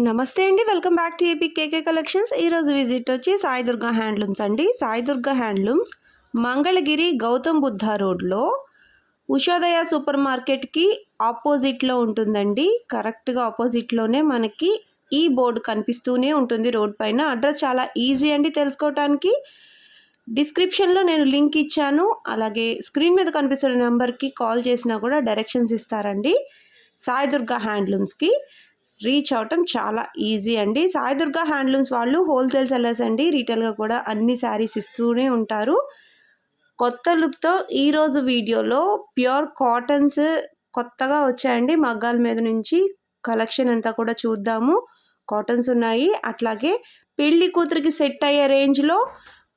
నమస్తే అండి. Welcome back to AP KK collections. ఈరోజు విజిట్ వచ్చి సాయి దుర్గా హ్యాండ్లూమ్స్ అండి. సాయి దుర్గా హ్యాండ్లూమ్స్ మంగళగిరి గౌతమ్ బుద్ధ రోడ్లో ఉషోదయ సూపర్ మార్కెట్కి ఆపోజిట్లో ఉంటుందండి. కరెక్ట్గా ఆపోజిట్లోనే మనకి ఈ బోర్డు కనిపిస్తూనే ఉంటుంది రోడ్ పైన. అడ్రస్ చాలా ఈజీ అండి తెలుసుకోవటానికి. డిస్క్రిప్షన్లో నేను లింక్ ఇచ్చాను. అలాగే స్క్రీన్ మీద కనిపిస్తున్న నెంబర్కి కాల్ చేసినా కూడా డైరెక్షన్స్ ఇస్తారండి. సాయి దుర్గా హ్యాండ్లూమ్స్కి రీచ్ అవటం చాలా ఈజీ అండి. సాయి దుర్గా హ్యాండ్లూమ్స్ వాళ్ళు హోల్సేల్ సెల్లర్స్ అండి. రీటైల్గా కూడా అన్ని శారీస్ ఇస్తూనే ఉంటారు. కొత్త లుక్తో ఈరోజు వీడియోలో ప్యూర్ కాటన్స్ కొత్తగా వచ్చాయండి. మగ్గాల మీద నుంచి కలెక్షన్ అంతా కూడా చూద్దాము. కాటన్స్ ఉన్నాయి. అట్లాగే పెళ్లి కూతురికి సెట్ అయ్యే రేంజ్లో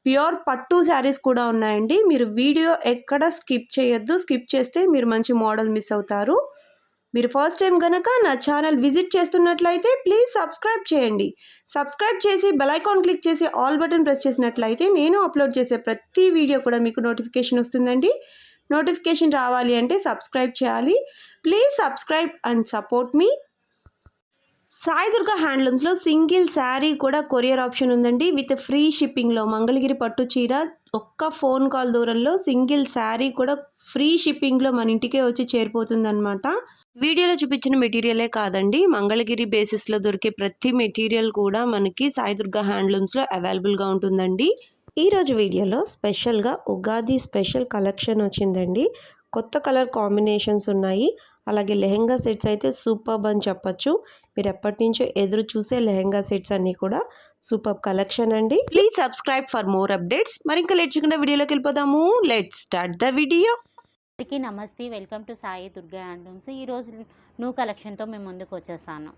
ప్యూర్ పట్టు శారీస్ కూడా ఉన్నాయండి. మీరు వీడియో ఎక్కడ స్కిప్ చేయొద్దు. స్కిప్ చేస్తే మీరు మంచి మోడల్ మిస్ అవుతారు. మీరు ఫస్ట్ టైం కనుక నా ఛానల్ విజిట్ చేస్తున్నట్లయితే ప్లీజ్ సబ్స్క్రైబ్ చేయండి. సబ్స్క్రైబ్ చేసి బెల్ ఐకాన్ క్లిక్ చేసి ఆల్ బటన్ ప్రెస్ చేసినట్లయితే నేను అప్లోడ్ చేసే ప్రతి వీడియో కూడా మీకు నోటిఫికేషన్ వస్తుందండి. నోటిఫికేషన్ రావాలి అంటే సబ్స్క్రైబ్ చేయాలి. ప్లీజ్ సబ్స్క్రైబ్ అండ్ సపోర్ట్ మీ. సాయి దుర్గా హ్యాండ్లూమ్స్లో సింగిల్ శారీ కూడా కొరియర్ ఆప్షన్ ఉందండి. విత్ ఫ్రీ షిప్పింగ్లో మంగళగిరి పట్టు చీర ఒక్క ఫోన్ కాల్ దూరంలో సింగిల్ శారీ కూడా ఫ్రీ షిప్పింగ్లో మన ఇంటికే వచ్చి చేరిపోతుందన్నమాట. వీడియోలో చూపించిన మెటీరియలే కాదండి, మంగళగిరి బేసిస్లో దొరికే ప్రతి మెటీరియల్ కూడా మనకి సాయి దుర్గా హ్యాండ్లూమ్స్లో అవైలబుల్గా ఉంటుందండి. ఈరోజు వీడియోలో స్పెషల్గా ఉగాది స్పెషల్ కలెక్షన్ వచ్చిందండి. కొత్త కలర్ కాంబినేషన్స్ ఉన్నాయి. అలాగే లెహెంగా సెట్స్ అయితే సూపర్బ్ అని చెప్పచ్చు. మీరు ఎప్పటి నుంచో ఎదురు చూసే లెహెంగా సెట్స్ అన్నీ కూడా సూపర్ కలెక్షన్ అండి. Please subscribe for more updates. మరి ఇంకా లేట్ చేయకుండా వీడియోలోకి వెళ్ళిపోదాము. Let's start the video. అందరికీ నమస్తే, welcome to Sai Durga handlooms. ఈరోజు న్యూ కలెక్షన్తో మేము ముందుకు వచ్చేసాను.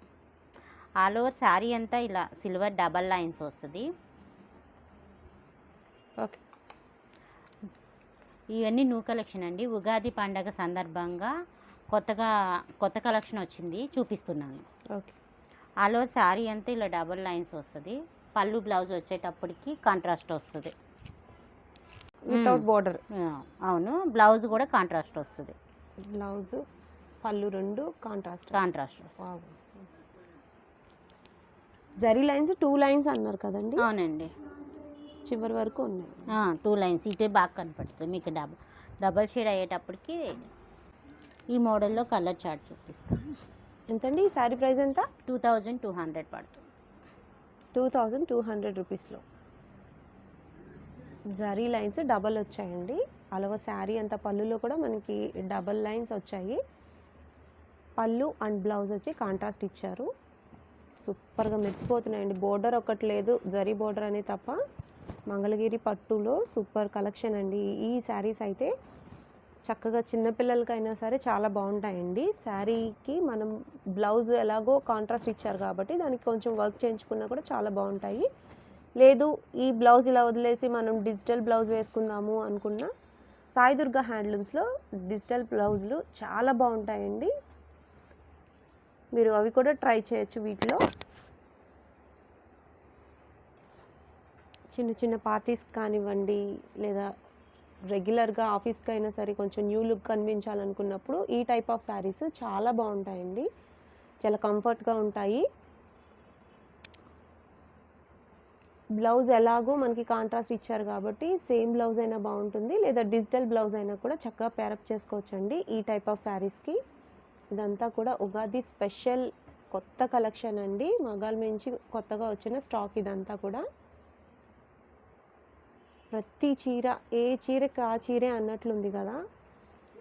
ఆల్ ఓవర్ శారీ అంతా ఇలా సిల్వర్ డబల్ లైన్స్ వస్తుంది. ఓకే, ఇవన్నీ న్యూ కలెక్షన్ అండి. ఉగాది పండగ సందర్భంగా కొత్త కలెక్షన్ వచ్చింది, చూపిస్తున్నాను. ఓకే, ఆల్ ఓవర్ శారీ అంతా ఇలా డబల్ లైన్స్ వస్తుంది. పళ్ళు బ్లౌజ్ వచ్చేటప్పటికి కాంట్రాస్ట్ వస్తుంది. Without border. అవును, బ్లౌజ్ కూడా కాంట్రాస్ట్ వస్తుంది. బ్లౌజ్ పళ్ళు రెండు కాంట్రాస్ట్ వస్తుంది. జరీ లైన్స్ 2 లైన్స్ అన్నారు కదండి? అవునండి, చివరి వరకు ఉన్నాయి. 2 లైన్స్ ఇటే బాగా కనపడుతుంది మీకు. డబల్ షేడ్ అయ్యేటప్పటికి ఈ మోడల్లో కలర్ చార్ట్ చూపిస్తాను. ఎంతండి ఈ శారీ ప్రైస్ ఎంత? 2200 పడుతుంది. 2200 రూపీస్లో జరీ లైన్స్ డబల్ వచ్చాయండి. అలాగే శారీ అంతా పళ్ళులో కూడా మనకి డబల్ లైన్స్ వచ్చాయి. పళ్ళు అండ్ బ్లౌజ్ వచ్చి కాంట్రాస్ట్ ఇచ్చారు. సూపర్గా మెరిసిపోతున్నాయండి. బోర్డర్ ఒకటి లేదు, జరీ బోర్డర్ అనే తప్ప. మంగళగిరి పట్టులో సూపర్ కలెక్షన్ అండి. ఈ శారీస్ అయితే చక్కగా చిన్నపిల్లలకైనా సరే చాలా బాగుంటాయండి. శారీకి మనం బ్లౌజ్ ఎలాగో కాంట్రాస్ట్ ఇచ్చారు కాబట్టి దానికి కొంచెం వర్క్ చేయించుకున్నా కూడా చాలా బాగుంటాయి. లేదు ఈ బ్లౌజ్ ఇలా వదిలేసి మనం డిజిటల్ బ్లౌజ్ వేసుకుందాము అనుకున్నా సాయి దుర్గా హ్యాండ్లూమ్స్లో డిజిటల్ బ్లౌజులు చాలా బాగుంటాయండి. మీరు అవి కూడా ట్రై చేయొచ్చు. వీటిలో చిన్న చిన్న పార్టీస్ కానివ్వండి, లేదా రెగ్యులర్గా ఆఫీస్కి అయినా సరే కొంచెం న్యూ లుక్ కనిపించాలనుకున్నప్పుడు ఈ టైప్ ఆఫ్ శారీస్ చాలా బాగుంటాయండి. చాలా కంఫర్ట్గా ఉంటాయి. బ్లౌజ్ ఎలాగో మనకి కాంట్రాస్ట్ ఇచ్చారు కాబట్టి సేమ్ బ్లౌజ్ అయినా బాగుంటుంది, లేదా డిజిటల్ బ్లౌజ్ అయినా కూడా చక్కగా పేరప్ చేసుకోవచ్చండి ఈ టైప్ ఆఫ్ శారీస్కి. ఇదంతా కూడా ఉగాది స్పెషల్ కొత్త కలెక్షన్ అండి. మగాల నుంచి కొత్తగా వచ్చిన స్టాక్ ఇదంతా కూడా. ప్రతి చీర ఏ చీరకి ఆ చీరే అన్నట్లుంది కదా.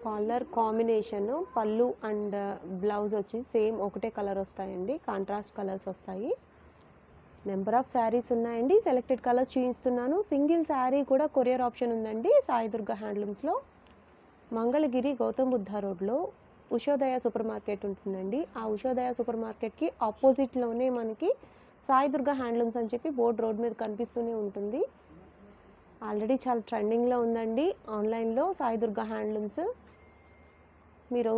కాలర్ కాంబినేషన్, పళ్ళు అండ్ బ్లౌజ్ వచ్చి సేమ్ ఒకటే కలర్ వస్తాయండి. కాంట్రాస్ట్ కలర్స్ వస్తాయి. నెంబర్ ఆఫ్ శారీస్ ఉన్నాయండి. సెలెక్టెడ్ కలర్స్ చూపిస్తున్నాను. సింగిల్ శారీ కూడా కొరియర్ ఆప్షన్ ఉందండి సాయి దుర్గా హ్యాండ్లూమ్స్లో. మంగళగిరి గౌతమ్ బుద్ధ రోడ్లో ఉషోదయ సూపర్ మార్కెట్ ఉంటుందండి. ఆ ఉషోదయ సూపర్ మార్కెట్కి ఆపోజిట్లోనే మనకి సాయి దుర్గా హ్యాండ్లూమ్స్ అని చెప్పి బోర్డు రోడ్ మీద కనిపిస్తూనే ఉంటుంది. ఆల్రెడీ చాలా ట్రెండింగ్లో ఉందండి ఆన్లైన్లో సాయి దుర్గా హ్యాండ్లూమ్స్. మీరు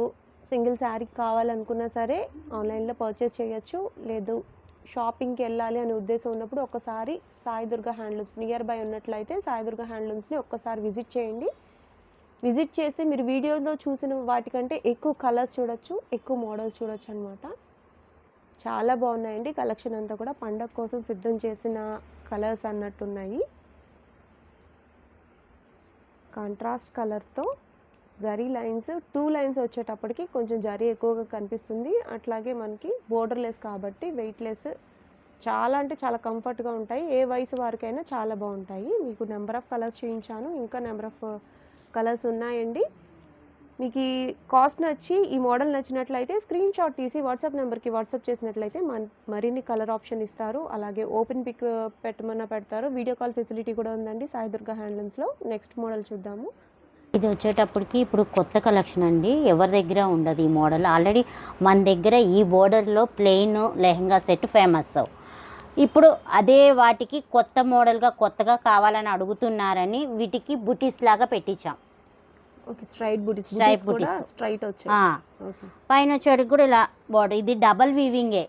సింగిల్ శారీ కావాలనుకున్నా సరే ఆన్లైన్లో పర్చేస్ చేయొచ్చు. లేదు షాపింగ్కి వెళ్ళాలి అనే ఉద్దేశం ఉన్నప్పుడు ఒకసారి Sai Durga handlooms near by ఉన్నట్లయితే సాయి దుర్గా హ్యాండ్లూమ్స్ని ఒక్కసారి విజిట్ చేయండి. విజిట్ చేస్తే మీరు వీడియోలో చూసిన వాటికంటే ఎక్కువ కలర్స్ చూడొచ్చు, ఎక్కువ మోడల్స్ చూడొచ్చు అనమాట. చాలా బాగున్నాయండి. కలెక్షన్ అంతా కూడా పండగ కోసం సిద్ధం చేసిన కలర్స్ అన్నట్టున్నాయి. కాంట్రాస్ట్ కలర్తో జరీ లైన్స్ 2 లైన్స్ వచ్చేటప్పటికి కొంచెం జరీ ఎక్కువగా కనిపిస్తుంది. అట్లాగే మనకి బోర్డర్లెస్ కాబట్టి వెయిట్లెస్, చాలా అంటే చాలా కంఫర్ట్గా ఉంటాయి. ఏ వయసు వారికైనా చాలా బాగుంటాయి. మీకు నెంబర్ ఆఫ్ కలర్స్ చూపించాను, ఇంకా నెంబర్ ఆఫ్ కలర్స్ ఉన్నాయండి. మీకు ఈ కాస్ట్ నచ్చి ఈ మోడల్ నచ్చినట్లయితే స్క్రీన్ షాట్ తీసి వాట్సాప్ నెంబర్కి వాట్సాప్ చేసినట్లయితే మరిన్ని కలర్ ఆప్షన్ ఇస్తారు. అలాగే ఓపెన్ పిక్ పెట్టమన్నా పెడతారు. వీడియో కాల్ ఫెసిలిటీ కూడా ఉందండి సాయి దుర్గా హ్యాండ్లూమ్స్లో. నెక్స్ట్ మోడల్ చూద్దాము. ఇది వచ్చేటప్పటికి ఇప్పుడు కొత్త కలెక్షన్ అండి, ఎవరి దగ్గర ఉండదు ఈ మోడల్. ఆల్రెడీ మన దగ్గర ఈ బోర్డర్లో ప్లెయిన్ లెహంగా సెట్ ఫేమస్. ఇప్పుడు అదే వాటికి కొత్త మోడల్గా కొత్తగా కావాలని అడుగుతున్నారని వీటికి బుటీస్ లాగా పెట్టించాం. ఓకే, స్ట్రైట్ బుటీస్, స్ట్రైట్ వచ్చాయి. పైన వచ్చేటికి కూడా ఇలా బోర్డర్, ఇది డబల్ వీవింగే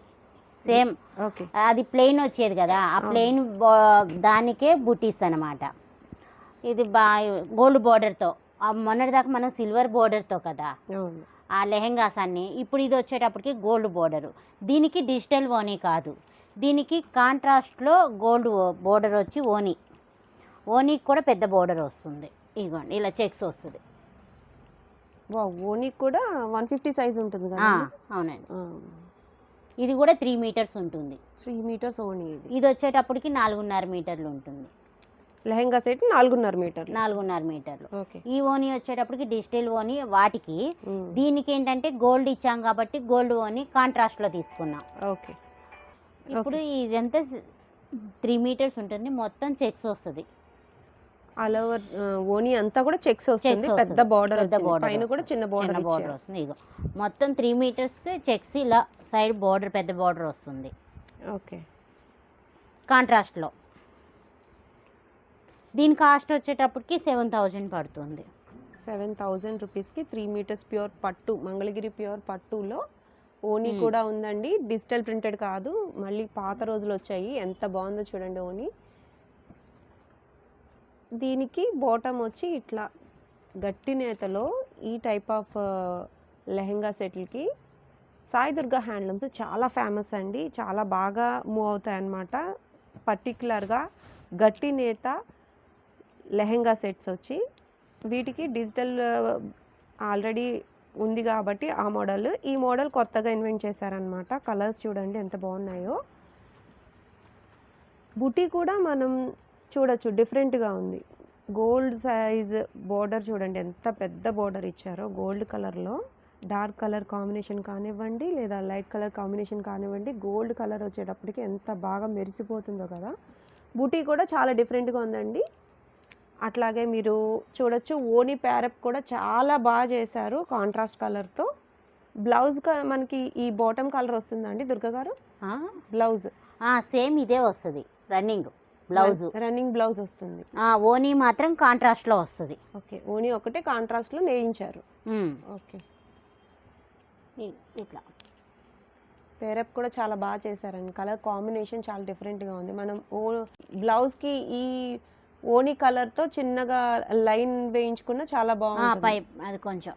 సేమ్. ఓకే, అది ప్లెయిన్ వచ్చేది కదా, ఆ ప్లెయిన్ దానికే బుటీస్ అనమాట. ఇది గోల్డ్ బోర్డర్తో, మొన్నటిదాకా మనం సిల్వర్ బోర్డర్తో కదా ఆ లెహెంగాస్ అన్నీ. ఇప్పుడు ఇది వచ్చేటప్పటికి గోల్డ్ బోర్డరు. దీనికి డిజిటల్ ఓనీ కాదు, దీనికి కాంట్రాస్ట్లో గోల్డ్ బోర్డర్ వచ్చి ఓనీకి కూడా పెద్ద బోర్డర్ వస్తుంది. ఇదిగోండి ఇలా చెక్స్ వస్తుంది. ఓనీ కూడా 150 సైజ్ ఉంటుంది కదా. అవునండి, ఇది కూడా 3 మీటర్స్ ఉంటుంది. 3 మీటర్స్ ఓనీ. ఇది వచ్చేటప్పటికి 4.5 మీటర్లు ఉంటుంది. లెహంగా సెట్ 4.5 మీటర్లు. 4.5 మీటర్లు. ఓకే, ఈ ఓనీ వచ్చేటప్పటికి డిజిటల్ ఓనీ వాటికి. దీనికి ఏంటంటే గోల్డ్ ఇచ్చాం కాబట్టి గోల్డ్ ఓనీ కాంట్రాస్ట్లో తీసుకున్నాం. ఓకే, ఇప్పుడు ఇదంతా 3 మీటర్స్ ఉంటుంది, మొత్తం చెక్స్ వస్తుంది. ఆల్ ఓవర్ ఓనీ అంతా కూడా చెక్స్ వస్తుంది. పెద్ద బోర్డర్, పైన కూడా చిన్న బోర్డర్ వస్తుంది. ఇగో మొత్తం 3 మీటర్స్కి చెక్స్ ఇలా సైడ్ బోర్డర్, పెద్ద బోర్డర్ వస్తుంది. ఓకే, కాంట్రాస్ట్లో. దీని కాస్ట్ వచ్చేటప్పటికి 7,000 పడుతుంది. 7,000 రూపీస్కి 3 మీటర్స్ ప్యూర్ పట్టు, మంగళగిరి ప్యూర్ పట్టులో ఓనీ కూడా ఉందండి. డిజిటల్ ప్రింటెడ్ కాదు, మళ్ళీ పాత రోజులు వచ్చాయి. ఎంత బాగుందో చూడండి ఓనీ. దీనికి బాటమ్ వచ్చి ఇట్లా గట్టి నేతలో ఈ టైప్ ఆఫ్ లెహంగా సెట్లకి సాయి దుర్గా హ్యాండ్లూమ్స్ చాలా ఫేమస్ అండి. చాలా బాగా మూవ్ అవుతాయి అన్నమాట. పర్టికులర్గా గట్టి నేత లెహంగా సెట్స్ వచ్చి వీటికి డిజిటల్ ఆల్రెడీ ఉంది కాబట్టి ఆ మోడల్, ఈ మోడల్ కొత్తగా ఇన్వెంట్ చేశారనమాట. కలర్స్ చూడండి ఎంత బాగున్నాయో. బుటీ కూడా మనం చూడొచ్చు, డిఫరెంట్గా ఉంది. గోల్డ్ సైజ్ బోర్డర్ చూడండి, ఎంత పెద్ద బోర్డర్ ఇచ్చారో. గోల్డ్ కలర్లో డార్క్ కలర్ కాంబినేషన్ కానివ్వండి, లేదా లైట్ కలర్ కాంబినేషన్ కానివ్వండి, గోల్డ్ కలర్ వచ్చేటప్పటికి ఎంత బాగా మెరిసిపోతుందో కదా. బుటీ కూడా చాలా డిఫరెంట్గా ఉందండి. అట్లాగే మీరు చూడొచ్చు, ఓనీ ప్యారప్ కూడా చాలా బాగా చేశారు కాంట్రాస్ట్ కలర్తో. బ్లౌజ్ మనకి ఈ బాటమ్ కలర్ వస్తుందండి దుర్గా గారు. బ్లౌజ్ సేమ్ ఇదే వస్తుంది, రన్నింగ్ బ్లౌజ్ వస్తుంది. ఓనీ మాత్రం కాంట్రాస్ట్లో వస్తుంది. ఓకే, ఓనీ ఒకటే కాంట్రాస్ట్లో నేయించారు. ఓకే, ఇట్లా పేరప్ కూడా చాలా బాగా చేశారండి. కలర్ కాంబినేషన్ చాలా డిఫరెంట్గా ఉంది. మనం బ్లౌజ్కి ఈ ఓనీ కలర్తో చిన్నగా లైన్ వేయించుకున్న చాలా బాగుంటుంది. అది కొంచెం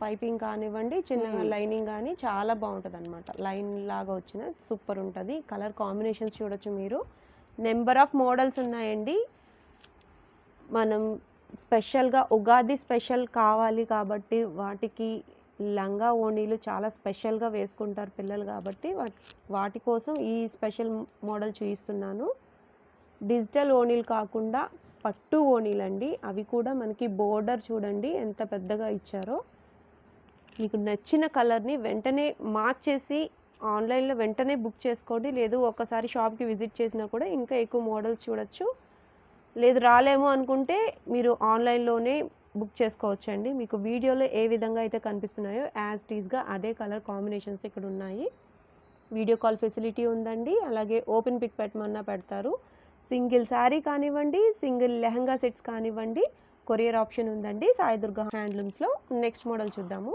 పైపింగ్ కానివ్వండి, చిన్నగా లైనింగ్ కానీ చాలా బాగుంటుంది అనమాట. లైన్ లాగా వచ్చిన సూపర్ ఉంటుంది. కలర్ కాంబినేషన్స్ చూడొచ్చు మీరు. నెంబర్ ఆఫ్ మోడల్స్ ఉన్నాయండి. మనం స్పెషల్గా ఉగాది స్పెషల్ కావాలి కాబట్టి వాటికి లంగా ఓణీలు చాలా స్పెషల్గా వేసుకుంటారు పిల్లలు కాబట్టి వాటి కోసం ఈ స్పెషల్ మోడల్ చూపిస్తున్నాను. డిజిటల్ ఓణీలు కాకుండా పట్టు ఓణీలు అండి. అవి కూడా మనకి బోర్డర్ చూడండి ఎంత పెద్దగా ఇచ్చారో. మీకు నచ్చిన కలర్ని వెంటనే మార్క్ చేసి ఆన్లైన్లో వెంటనే బుక్ చేసుకోండి. లేదు ఒకసారి షాప్కి విజిట్ చేసినా కూడా ఇంకా ఎక్కువ మోడల్స్ చూడొచ్చు. లేదు రాలేము అనుకుంటే మీరు ఆన్లైన్లోనే బుక్ చేసుకోవచ్చండి. మీకు వీడియోలో ఏ విధంగా అయితే కనిపిస్తున్నాయో యాజ్ టీజ్గా అదే కలర్ కాంబినేషన్స్ ఇక్కడ ఉన్నాయి. వీడియో కాల్ ఫెసిలిటీ ఉందండి. అలాగే ఓపెన్ పిక్ పెట్టమన్నా పెడతారు. సింగిల్ శారీ కానివ్వండి, సింగిల్ లెహంగా సెట్స్ కానివ్వండి, కొరియర్ ఆప్షన్ ఉందండి సాయి దుర్గా హ్యాండ్లూమ్స్లో. నెక్స్ట్ మోడల్ చూద్దాము.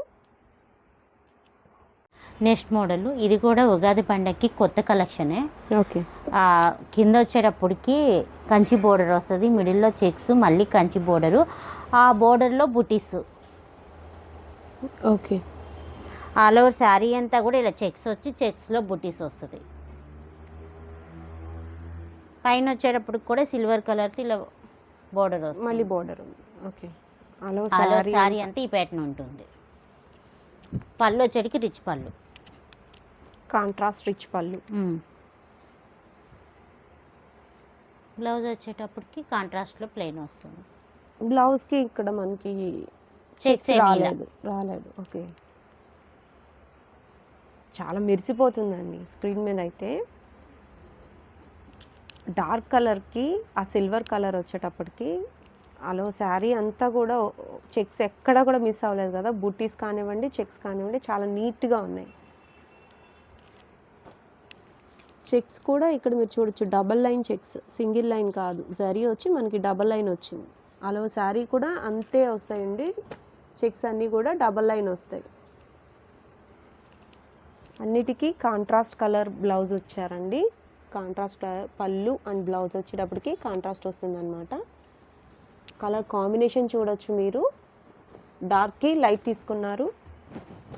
నెక్స్ట్ మోడల్ ఇది కూడా ఉగాది పండగకి కొత్త కలెక్షనే. ఓకే, కింద వచ్చేటప్పటికి కంచి బోర్డర్ వస్తుంది, మిడిల్లో చెక్స్, మళ్ళీ కంచి బోర్డరు, ఆ బోర్డర్లో బుటీస్. ఓకే, ఆల్ ఓవర్ శారీ అంతా కూడా ఇలా చెక్స్ వచ్చి చెక్స్లో బుటీస్ వస్తుంది. పైన వచ్చేటప్పుడు కూడా సిల్వర్ కలర్తో ఇలా బోర్డర్ వస్తుంది. మళ్ళీ బోర్డర్ ఉంది. ఓకే. ఆల్ ఓవర్ శారీ అంతా ఈ ప్యాటర్న్ ఉంటుంది. పళ్ళు వచ్చేటికి రిచ్ పళ్ళు, కాంట్రాస్ట్ రిచ్ పళ్ళు. బ్లౌజ్ వచ్చేటప్పటికి కాంట్రాస్ట్లో ప్లెయిన్ వస్తుంది. బ్లౌజ్కి ఇక్కడ మనకి చెక్స్ రాలేదు. ఓకే. చాలా మెరిసిపోతుందండి స్క్రీన్ మీద అయితే. డార్క్ కలర్కి ఆ సిల్వర్ కలర్ వచ్చేటప్పటికి అలో శారీ అంతా కూడా చెక్స్ ఎక్కడ కూడా మిస్ అవ్వలేదు కదా. బుటీస్ కానివ్వండి, చెక్స్ కానివ్వండి, చాలా నీట్గా ఉన్నాయి. చెక్స్ కూడా ఇక్కడ మీరు చూడొచ్చు, double line checks, single line కాదు. జరీ వచ్చి మనకి డబల్ లైన్ వచ్చింది. అలో శారీ కూడా అంతే వస్తాయండి. చెక్స్ అన్నీ కూడా డబల్ లైన్ వస్తాయి. అన్నిటికీ కాంట్రాస్ట్ కలర్ బ్లౌజ్ వచ్చారండి. కాంట్రాస్ట్ కలర్ పళ్ళు అండ్ బ్లౌజ్ వచ్చేటప్పటికి కాంట్రాస్ట్ వస్తుంది అనమాట. కలర్ కాంబినేషన్ చూడొచ్చు మీరు. డార్క్కి లైట్ తీసుకున్నారు,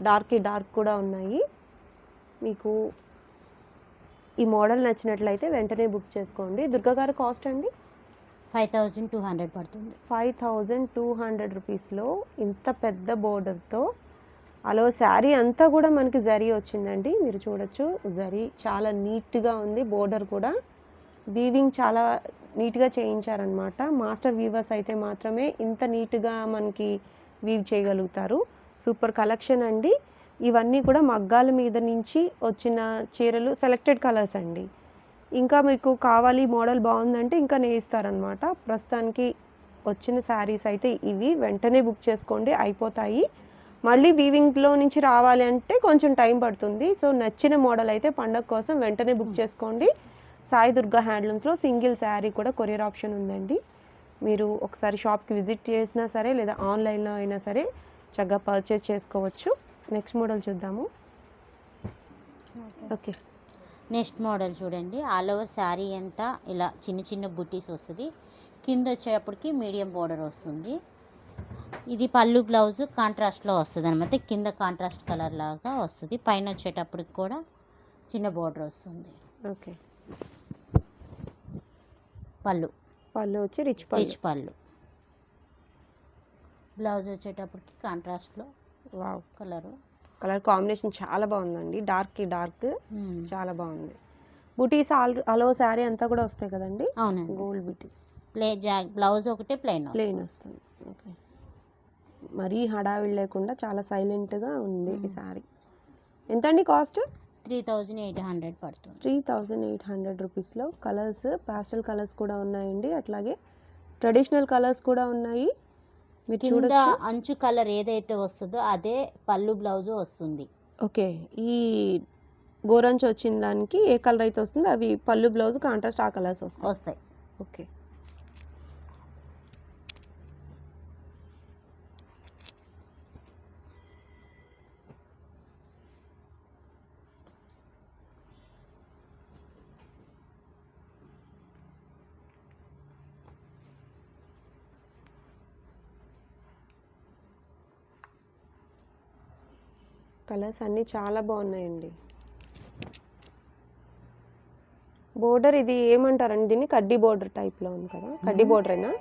డార్క్కి డార్క్ కూడా ఉన్నాయి. మీకు ఈ మోడల్ నచ్చినట్లయితే వెంటనే బుక్ చేసుకోండి. దుర్గా గారు కాస్ట్ అండి 5200 పడుతుంది. 5200 రూపీస్లో ఇంత పెద్ద బోర్డర్తో అలో శారీ అంతా కూడా మనకి జరీ వచ్చిందండి. మీరు చూడొచ్చు, జరీ చాలా నీట్గా ఉంది. బోర్డర్ కూడా వీవింగ్ చాలా నీట్గా చేయించారనమాట. మాస్టర్ వీవర్స్ అయితే మాత్రమే ఇంత నీట్గా మనకి వీవ్ చేయగలుగుతారు. సూపర్ కలెక్షన్ అండి. ఇవన్నీ కూడా మగ్గాల మీద నుంచి వచ్చిన చీరలు, సెలెక్టెడ్ కలర్స్ అండి. ఇంకా మీకు కావాలి, మోడల్ బాగుందంటే ఇంకా నేయిస్తారనమాట. ప్రస్తుతానికి వచ్చిన శారీస్ అయితే ఇవి. వెంటనే బుక్ చేసుకోండి, అయిపోతాయి. మళ్ళీ వీవింగ్లో నుంచి రావాలి అంటే కొంచెం టైం పడుతుంది. సో నచ్చిన మోడల్ అయితే పండగ కోసం వెంటనే బుక్ చేసుకోండి. సాయి దుర్గా హ్యాండ్లూమ్స్లో సింగిల్ శారీ కూడా కొరియర్ ఆప్షన్ ఉందండి. మీరు ఒకసారి షాప్కి విజిట్ చేసినా సరే, లేదా ఆన్లైన్లో అయినా సరే చక్కగా పర్చేస్ చేసుకోవచ్చు. నెక్స్ట్ మోడల్ చూద్దాము. ఓకే. నెక్స్ట్ మోడల్ చూడండి. ఆల్ ఓవర్ శారీ అంతా ఇలా చిన్న చిన్న బుటీస్ వస్తుంది. కింద వచ్చేటప్పటికి మీడియం బోర్డర్ వస్తుంది. ఇది పళ్ళు, బ్లౌజ్ కాంట్రాస్ట్లో వస్తుంది అనమాట. కింద కాంట్రాస్ట్ కలర్ లాగా వస్తుంది. పైన వచ్చేటప్పటికి కూడా చిన్న బోర్డర్ వస్తుంది. ఓకే. పళ్ళు వచ్చి రిచ్ పళ్ళు. బ్లౌజ్ వచ్చేటప్పటికి కాంట్రాస్ట్లో వావ్ కలర్ కాంబినేషన్ చాలా బాగుందండి. డార్క్కి డార్క్ చాలా బాగుంది. బుటీస్ అలో శారీ అంతా కూడా వస్తాయి కదండి. అవునండి, గోల్డ్ బుటీస్. బ్లౌజ్ ఒకటే ప్లెయిన్ వస్తుంది. ఓకే. మరీ హడావిడి లేకుండా చాలా సైలెంట్గా ఉంది ఈ శారీ. ఎంత అండి కాస్ట్? 3800 పడుతుంది. 3800 రూపీస్లో కలర్స్, పాస్టల్ కలర్స్ కూడా ఉన్నాయండి. అట్లాగే ట్రెడిషనల్ కలర్స్ కూడా ఉన్నాయి. మీరు కింద అంచు కలర్ ఏదైతే వస్తుందో అదే పళ్ళు, బ్లౌజ్ వస్తుంది. ఓకే. ఈ గోరంచు వచ్చిన దానికి ఏ కలర్ అయితే వస్తుందో అవి పళ్ళు, బ్లౌజ్ కాంట్రాస్ట్ ఆ కలర్స్ వస్తాయి. ఓకే. కలర్స్ అన్నీ చాలా బాగున్నాయండి. బోర్డర్ ఇది ఏమంటారండి దీన్ని? కడ్డీ బోర్డర్ టైప్లో ఉంది కదా. కడ్డీ బోర్డరేనా?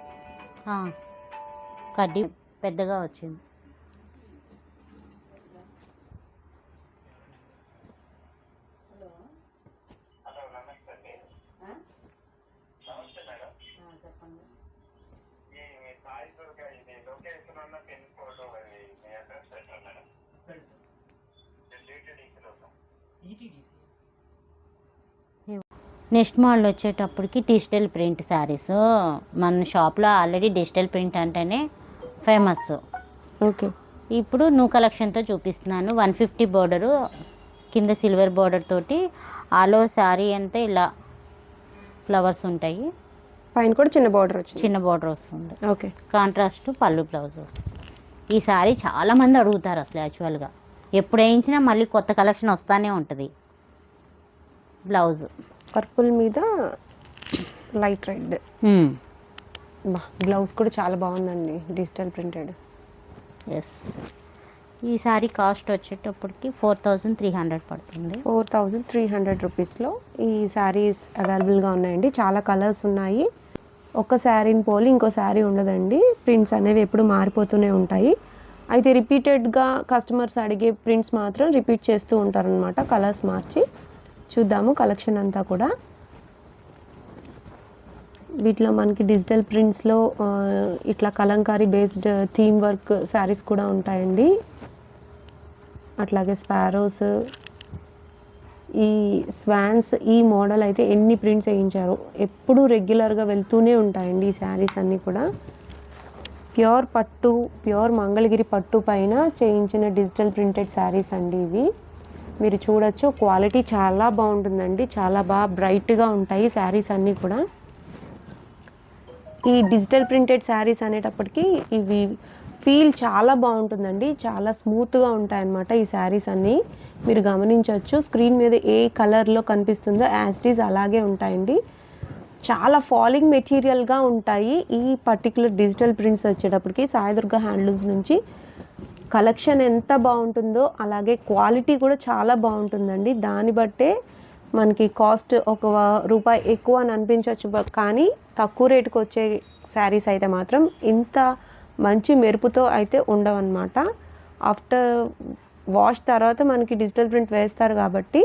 కడ్డీ పెద్దగా వచ్చింది. నెక్స్ట్ మోడల్ వచ్చేటప్పటికి డిజిటల్ ప్రింట్ శారీస్. మన షాప్లో ఆల్రెడీ డిజిటల్ ప్రింట్ అంటేనే ఫేమస్. ఓకే. ఇప్పుడు న్యూ కలెక్షన్తో చూపిస్తున్నాను. 150 బోర్డరు, కింద సిల్వర్ బోర్డర్ తోటి ఆల్ ఓవర్ శారీ అంతా ఇలా ఫ్లవర్స్ ఉంటాయి. పైన కూడా చిన్న బోర్డర్ వస్తుంది. ఓకే. కాంట్రాస్ట్ పళ్ళు, బ్లౌజ్ వస్తుంది. ఈ శారీ చాలామంది అడుగుతారు అసలు. యాక్చువల్గా ఎప్పుడు వేయించినా మళ్ళీ కొత్త కలెక్షన్ వస్తూనే ఉంటుంది. బ్లౌజ్ పర్పుల్ మీద లైట్ రెడ్. బ్లౌజ్ కూడా చాలా బాగుందండి, డిజిటల్ ప్రింటెడ్. ఎస్. ఈ సారీ కాస్ట్ వచ్చేటప్పటికి 4300 పడుతుంది. 4300 రూపీస్లో ఈ శారీస్ అవైలబుల్గా ఉన్నాయండి. చాలా కలర్స్ ఉన్నాయి. ఒక శారీని పోలి ఇంకో శారీ ఉండదండి. ప్రింట్స్ అనేవి ఎప్పుడు మారిపోతూనే ఉంటాయి. అయితే రిపీటెడ్గా కస్టమర్స్ అడిగే ప్రింట్స్ మాత్రం రిపీట్ చేస్తూ ఉంటారనమాట, కలర్స్ మార్చి. చూద్దాము కలెక్షన్ అంతా కూడా. వీటిలో మనకి డిజిటల్ ప్రింట్స్లో ఇట్లా Kalamkari based theme work saris కూడా ఉంటాయండి. అట్లాగే స్పారోస్, ఈ స్వాన్స్, ఈ మోడల్ అయితే ఎన్ని ప్రింట్స్ వేయించారు. ఎప్పుడూ రెగ్యులర్గా వెళ్తూనే ఉంటాయండి ఈ శారీస్ అన్నీ కూడా. ప్యూర్ పట్టు, ప్యూర్ మంగళగిరి పట్టు పైన చేయించిన డిజిటల్ ప్రింటెడ్ శారీస్ అండి ఇవి. మీరు చూడొచ్చు, క్వాలిటీ చాలా బాగుంటుందండి. చాలా బాగా బ్రైట్గా ఉంటాయి శారీస్ అన్నీ కూడా. ఈ డిజిటల్ ప్రింటెడ్ శారీస్ అనేటప్పటికీ ఇవి ఫీల్ చాలా బాగుంటుందండి. చాలా స్మూత్గా ఉంటాయన్నమాట ఈ శారీస్ అన్నీ. మీరు గమనించవచ్చు, స్క్రీన్ మీద ఏ కలర్లో కనిపిస్తుందో యాజ్ ఇట్ ఈజ్ అలాగే ఉంటాయండి. చాలా ఫాలింగ్ మెటీరియల్గా ఉంటాయి ఈ పర్టికులర్ డిజిటల్ ప్రింట్స్ వచ్చేటప్పటికి. సాయిదుర్గ హ్యాండ్లూమ్స్ నుంచి కలెక్షన్ ఎంత బాగుంటుందో అలాగే క్వాలిటీ కూడా చాలా బాగుంటుందండి. దాన్ని బట్టే మనకి కాస్ట్ ₹1 ఎక్కువ అని అనిపించవచ్చు, కానీ తక్కువ రేటుకి వచ్చే శారీస్ అయితే మాత్రం ఇంత మంచి మెరుపుతో అయితే ఉండవన్నమాట. ఆఫ్టర్ వాష్ తర్వాత మనకి డిజిటల్ ప్రింట్ వేస్తారు కాబట్టి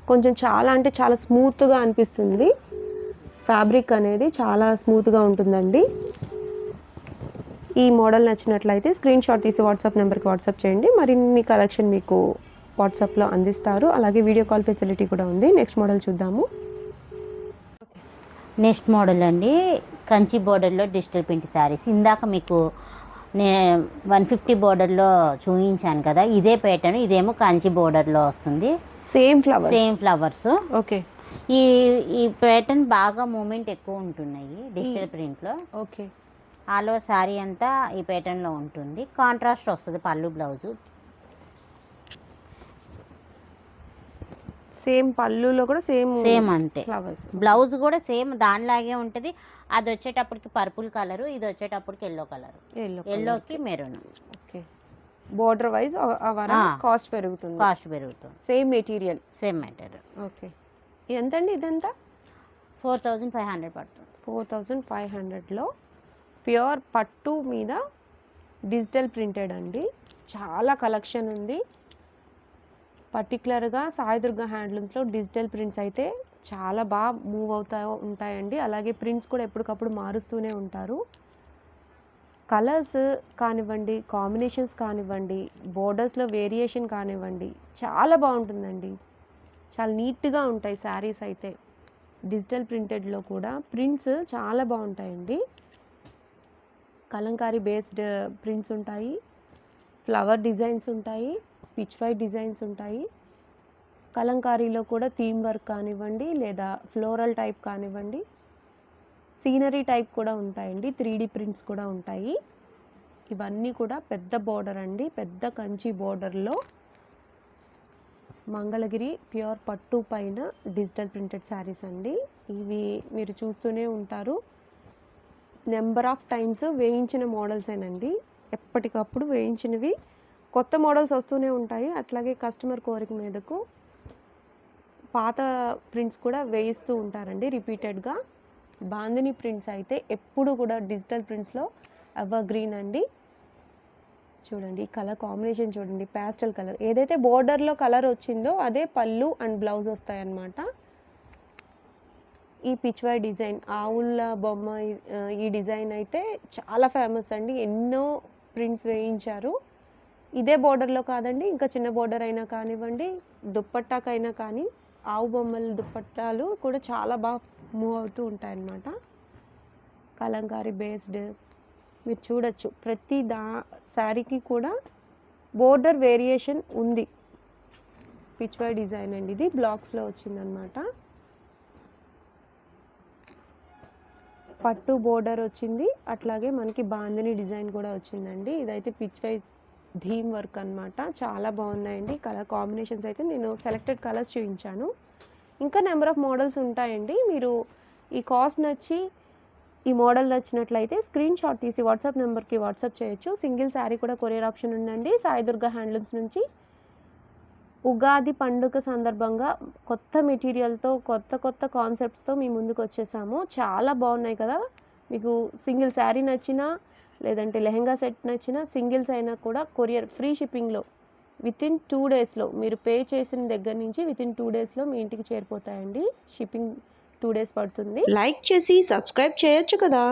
కొంచెం చాలా అంటే చాలా స్మూత్గా అనిపిస్తుంది. ఫ్యాబ్రిక్ అనేది చాలా స్మూత్గా ఉంటుందండి. ఈ మోడల్ నచ్చినట్లయితే స్క్రీన్ షాట్ తీసి వాట్సాప్ నెంబర్కి వాట్సాప్ చేయండి. మరిన్ని కలెక్షన్ మీకు వాట్సాప్లో అందిస్తారు. అలాగే వీడియో కాల్ ఫెసిలిటీ కూడా ఉంది. నెక్స్ట్ మోడల్ చూద్దాము. నెక్స్ట్ మోడల్ అండి, కంచి బోర్డర్లో డిజిటల్ ప్రింట్ శారీస్. ఇందాక మీకు 150 బోర్డర్లో చూపించాను కదా, ఇదే ప్యాటర్న్. ఇదేమో కంచి బోర్డర్లో వస్తుంది. Same flowers. ఓకే. ఈ ఈ ప్యాటర్న్ బాగా మూమెంట్ ఎక్కువ ఉంటున్నాయి డిజిటల్ ప్రింట్లో. ఓకే. ఆల్ ఓవర్ శారీ అంతా ఈ ప్యాటర్న్లో ఉంటుంది. కాంట్రాస్ట్ వస్తుంది పళ్ళు బ్లౌజు. సేమ్ పళ్ళులో కూడా సేమ్ అంతే. ఫ్లవర్స్. బ్లౌజ్ కూడా సేమ్ దానిలాగే ఉంటుంది. అది వచ్చేటప్పటికి పర్పుల్ కలరు, ఇది వచ్చేటప్పటికి ఎల్లో కలర్. ఎల్లోకి maroon. Okay. Border wise cost పెరుగుతుంది. Same material. ఓకే. ఎంతండి ఇదంతా? 4500 పడుతుంది. 4500లో ప్యూర్ పట్టు మీద డిజిటల్ ప్రింటెడ్ అండి. చాలా కలెక్షన్ ఉంది. పర్టికులర్గా సాయిదుర్గ హ్యాండ్లూమ్స్లో డిజిటల్ ప్రింట్స్ అయితే చాలా బాగా మూవ్ ఉంటాయండి. అలాగే ప్రింట్స్ కూడా ఎప్పటికప్పుడు మారుస్తూనే ఉంటారు. కలర్స్ కానివ్వండి, కాంబినేషన్స్ కానివ్వండి, బోర్డర్స్లో వేరియేషన్ కానివ్వండి, చాలా బాగుంటుందండి. చాలా నీట్గా ఉంటాయి శారీస్ అయితే. డిజిటల్ ప్రింటెడ్లో కూడా ప్రింట్స్ చాలా బాగుంటాయండి. కలంకారీ బేస్డ్ ప్రింట్స్ ఉంటాయి, ఫ్లవర్ డిజైన్స్ ఉంటాయి, పిచ్ వై డిజైన్స్ ఉంటాయి. కలంకారీలో కూడా థీమ్ వర్క్ కానివ్వండి, లేదా ఫ్లోరల్ టైప్ కానివ్వండి, సీనరీ టైప్ కూడా ఉంటాయండి. 3D ప్రింట్స్ కూడా ఉంటాయి. ఇవన్నీ కూడా పెద్ద బోర్డర్ అండి. పెద్ద కంచి బోర్డర్లో మంగళగిరి ప్యూర్ పట్టు పైన డిజిటల్ ప్రింటెడ్ శారీస్ అండి. ఇవి మీరు చూస్తూనే ఉంటారు. నెంబర్ ఆఫ్ టైమ్స్ వేయించిన మోడల్సేనండి. ఎప్పటికప్పుడు వేయించినవి కొత్త మోడల్స్ వస్తూనే ఉంటాయి. అట్లాగే కస్టమర్ కోరిక మీదకు పాత ప్రింట్స్ కూడా వేయిస్తూ ఉంటారండి రిపీటెడ్గా. బాందిని ప్రింట్స్ అయితే ఎప్పుడు కూడా డిజిటల్ ప్రింట్స్లో ఎవర్ గ్రీన్ అండి. చూడండి ఈ కలర్ కాంబినేషన్ చూడండి, ప్యాస్టల్ కలర్. ఏదైతే బోర్డర్లో కలర్ వచ్చిందో అదే పళ్ళు అండ్ బ్లౌజ్ వస్తాయన్నమాట. ఈ పిచ్వై డిజైన్, ఆవుల బొమ్మ, ఈ డిజైన్ అయితే చాలా ఫేమస్ అండి. ఎన్నో ప్రింట్స్ వేయించారు. ఇదే బోర్డర్లో కాదండి, ఇంకా చిన్న బోర్డర్ అయినా కానివ్వండి, దుప్పట్టాకైనా కానీ ఆవు బొమ్మల దుప్పట్టాలు కూడా చాలా బాగా మూవ్ అవుతూ ఉంటాయన్నమాట. కలంకారీ బేస్డ్ మీరు చూడొచ్చు, ప్రతి శారీకి కూడా బోర్డర్ వేరియేషన్ ఉంది. పిచ్వై డిజైన్ అండి, ఇది బ్లాక్స్లో వచ్చిందనమాట. పట్టు బోర్డర్ వచ్చింది, అట్లాగే మనకి బాందిని డిజైన్ కూడా వచ్చిందండి. ఇదైతే పిచ్వై థీమ్ వర్క్ అనమాట. చాలా బాగున్నాయండి. కలర్ కాంబినేషన్స్ అయితే నేను సెలెక్టెడ్ కలర్స్ చూపించాను. ఇంకా నెంబర్ ఆఫ్ మోడల్స్ ఉంటాయండి. మీరు ఈ కాస్ట్ నచ్చి ఈ మోడల్ నచ్చినట్లయితే స్క్రీన్ షాట్ తీసి వాట్సాప్ నెంబర్కి వాట్సాప్ చేయొచ్చు. సింగిల్ శారీ కూడా కొరియర్ ఆప్షన్ ఉందండి. సాయి దుర్గా హ్యాండ్లూమ్స్ నుంచి ఉగాది పండుగ సందర్భంగా కొత్త మెటీరియల్తో కొత్త కాన్సెప్ట్స్తో మీ ముందుకు వచ్చేసాము. చాలా బాగున్నాయి కదా. మీకు సింగిల్ శారీ నచ్చినా లేదంటే లెహెంగా సెట్ నచ్చినా సింగిల్స్ అయినా కూడా కొరియర్ ఫ్రీ షిప్పింగ్లో వితిన్ 2 డేస్లో మీరు పే చేసిన దగ్గర నుంచి వితిన్ 2 డేస్లో మీ ఇంటికి చేరిపోతాయండి. షిప్పింగ్ 2 డేస్ పడుతుంది. లైక్ చేసి సబ్స్క్రైబ్ చేయొచ్చు కదా.